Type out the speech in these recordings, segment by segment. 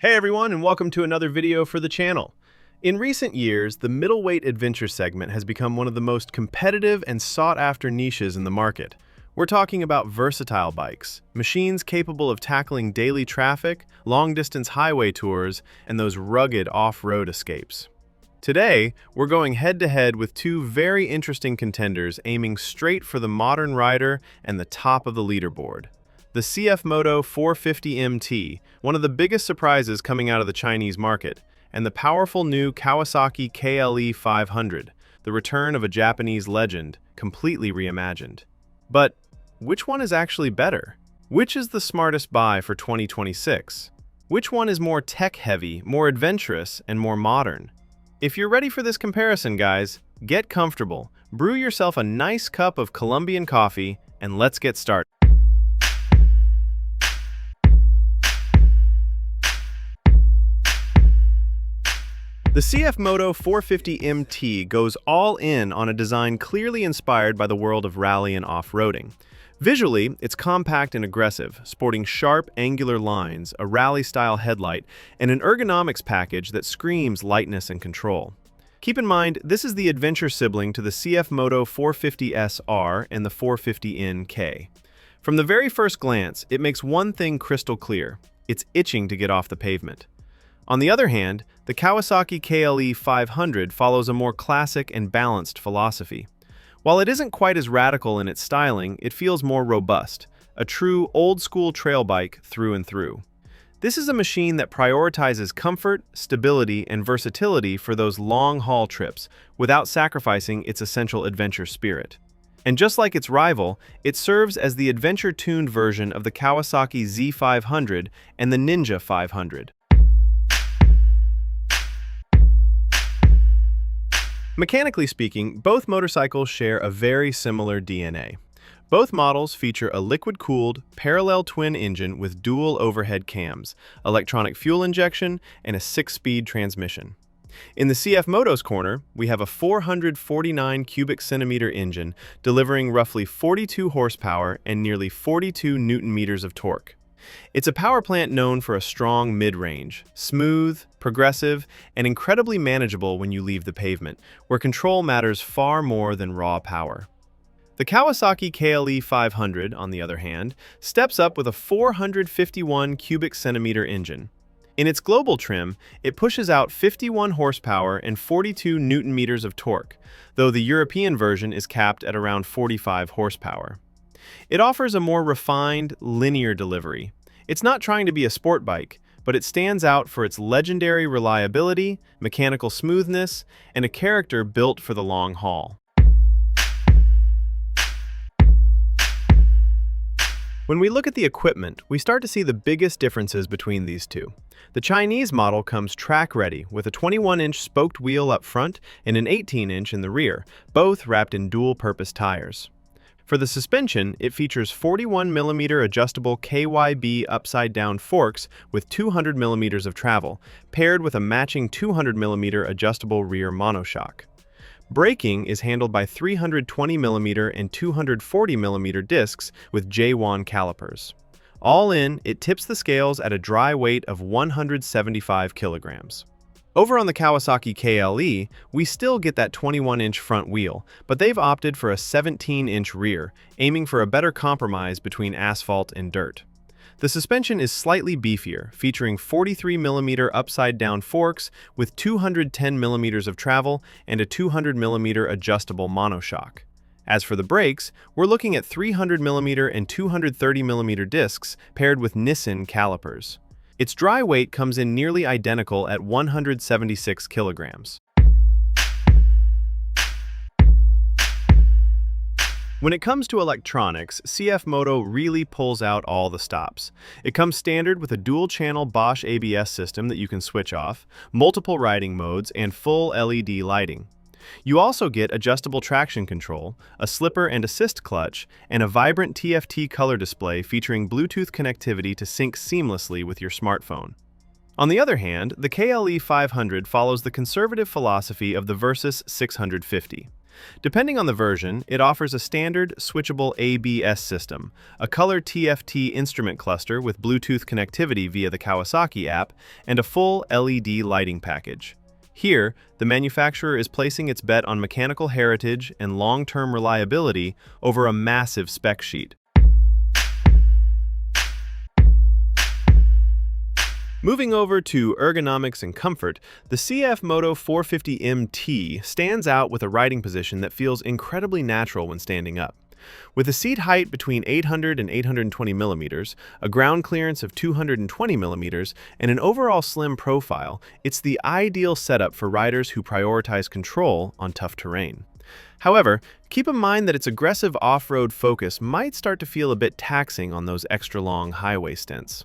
Hey everyone, and welcome to another video for the channel. In recent years, the middleweight adventure segment has become one of the most competitive and sought-after niches in the market. We're talking about versatile bikes, machines capable of tackling daily traffic, long-distance highway tours, and those rugged off-road escapes. Today, we're going head-to-head with two very interesting contenders aiming straight for the modern rider and the top of the leaderboard. The CFMOTO 450 MT, one of the biggest surprises coming out of the Chinese market, and the powerful new Kawasaki KLE 500, the return of a Japanese legend, completely reimagined. But which one is actually better? Which is the smartest buy for 2026? Which one is more tech-heavy, more adventurous, and more modern? If you're ready for this comparison, guys, get comfortable, brew yourself a nice cup of Colombian coffee, and let's get started. The CFMOTO 450 MT goes all in on a design clearly inspired by the world of rally and off-roading. Visually, it's compact and aggressive, sporting sharp, angular lines, a rally-style headlight, and an ergonomics package that screams lightness and control. Keep in mind, this is the adventure sibling to the CFMOTO 450SR and the 450NK. From the very first glance, it makes one thing crystal clear: it's itching to get off the pavement. On the other hand, the Kawasaki KLE 500 follows a more classic and balanced philosophy. While it isn't quite as radical in its styling, it feels more robust, a true old-school trail bike through and through. This is a machine that prioritizes comfort, stability, and versatility for those long-haul trips without sacrificing its essential adventure spirit. And just like its rival, it serves as the adventure-tuned version of the Kawasaki Z500 and the Ninja 500. Mechanically speaking, both motorcycles share a very similar DNA. Both models feature a liquid-cooled, parallel twin engine with dual overhead cams, electronic fuel injection, and a 6-speed transmission. In the CFMOTO's corner, we have a 449 cubic centimeter engine delivering roughly 42 horsepower and nearly 42 newton-meters of torque. It's a power plant known for a strong mid-range, smooth, progressive, and incredibly manageable when you leave the pavement, where control matters far more than raw power. The Kawasaki KLE 500, on the other hand, steps up with a 451 cubic centimeter engine. In its global trim, it pushes out 51 horsepower and 42 newton-meters of torque, though the European version is capped at around 45 horsepower. It offers a more refined, linear delivery. It's not trying to be a sport bike, but it stands out for its legendary reliability, mechanical smoothness, and a character built for the long haul. When we look at the equipment, we start to see the biggest differences between these two. The Chinese model comes track-ready with a 21-inch spoked wheel up front and an 18-inch in the rear, both wrapped in dual-purpose tires. For the suspension, it features 41mm adjustable KYB upside-down forks with 200mm of travel, paired with a matching 200mm adjustable rear monoshock. Braking is handled by 320mm and 240mm discs with J1 calipers. All in, it tips the scales at a dry weight of 175 kilograms. Over on the Kawasaki KLE, we still get that 21-inch front wheel, but they've opted for a 17-inch rear, aiming for a better compromise between asphalt and dirt. The suspension is slightly beefier, featuring 43mm upside-down forks with 210mm of travel and a 200mm adjustable monoshock. As for the brakes, we're looking at 300mm and 230mm discs paired with Nissin calipers. Its dry weight comes in nearly identical at 176 kilograms. When it comes to electronics, CFMOTO really pulls out all the stops. It comes standard with a dual-channel Bosch ABS system that you can switch off, multiple riding modes, and full LED lighting. You also get adjustable traction control, a slipper and assist clutch, and a vibrant TFT color display featuring Bluetooth connectivity to sync seamlessly with your smartphone. On the other hand, the KLE 500 follows the conservative philosophy of the Versys 650. Depending on the version, it offers a standard switchable ABS system, a color TFT instrument cluster with Bluetooth connectivity via the Kawasaki app, and a full LED lighting package. Here, the manufacturer is placing its bet on mechanical heritage and long-term reliability over a massive spec sheet. Moving over to ergonomics and comfort, the CFMOTO 450MT stands out with a riding position that feels incredibly natural when standing up. With a seat height between 800 and 820 millimeters, a ground clearance of 220 millimeters, and an overall slim profile, it's the ideal setup for riders who prioritize control on tough terrain. However, keep in mind that its aggressive off-road focus might start to feel a bit taxing on those extra-long highway stints.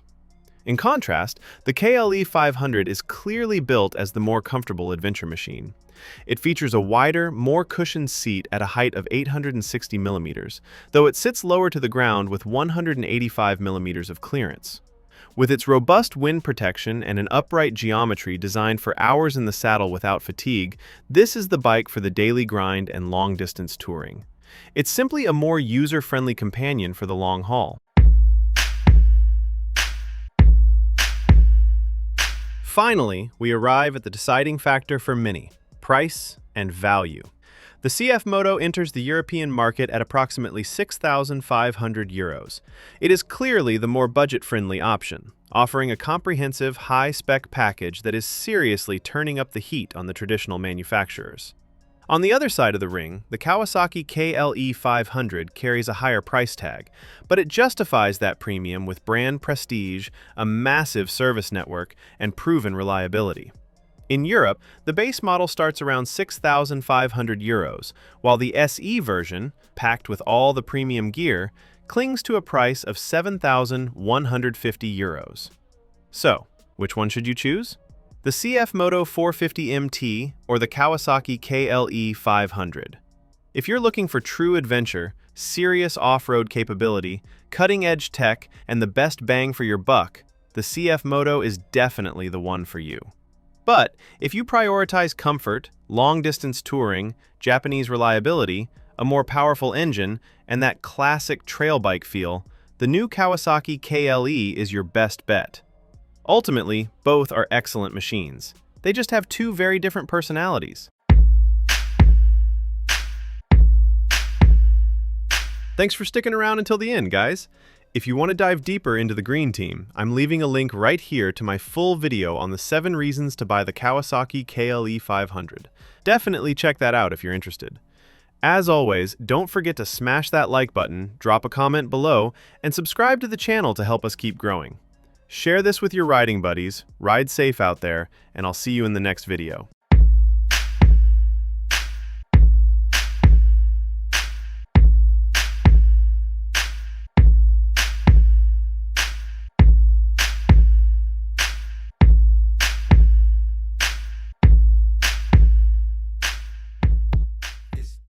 In contrast, the KLE 500 is clearly built as the more comfortable adventure machine. It features a wider, more cushioned seat at a height of 860 millimeters, though it sits lower to the ground with 185 millimeters of clearance. With its robust wind protection and an upright geometry designed for hours in the saddle without fatigue, this is the bike for the daily grind and long-distance touring. It's simply a more user-friendly companion for the long haul. Finally, we arrive at the deciding factor for many: price and value. The CFMOTO enters the European market at approximately €6,500. It is clearly the more budget-friendly option, offering a comprehensive, high-spec package that is seriously turning up the heat on the traditional manufacturers. On the other side of the ring, the Kawasaki KLE 500 carries a higher price tag, but it justifies that premium with brand prestige, a massive service network, and proven reliability. In Europe, the base model starts around €6,500, while the SE version, packed with all the premium gear, clings to a price of €7,150. So, which one should you choose? The CFMOTO 450MT or the Kawasaki KLE 500. If you're looking for true adventure, serious off-road capability, cutting-edge tech, and the best bang for your buck, the CFMOTO is definitely the one for you. But if you prioritize comfort, long-distance touring, Japanese reliability, a more powerful engine, and that classic trail bike feel, the new Kawasaki KLE is your best bet. Ultimately, both are excellent machines. They just have two very different personalities. Thanks for sticking around until the end, guys. If you want to dive deeper into the green team, I'm leaving a link right here to my full video on the 7 reasons to buy the Kawasaki KLE 500. Definitely check that out if you're interested. As always, don't forget to smash that like button, drop a comment below, and subscribe to the channel to help us keep growing. Share this with your riding buddies, ride safe out there, and I'll see you in the next video.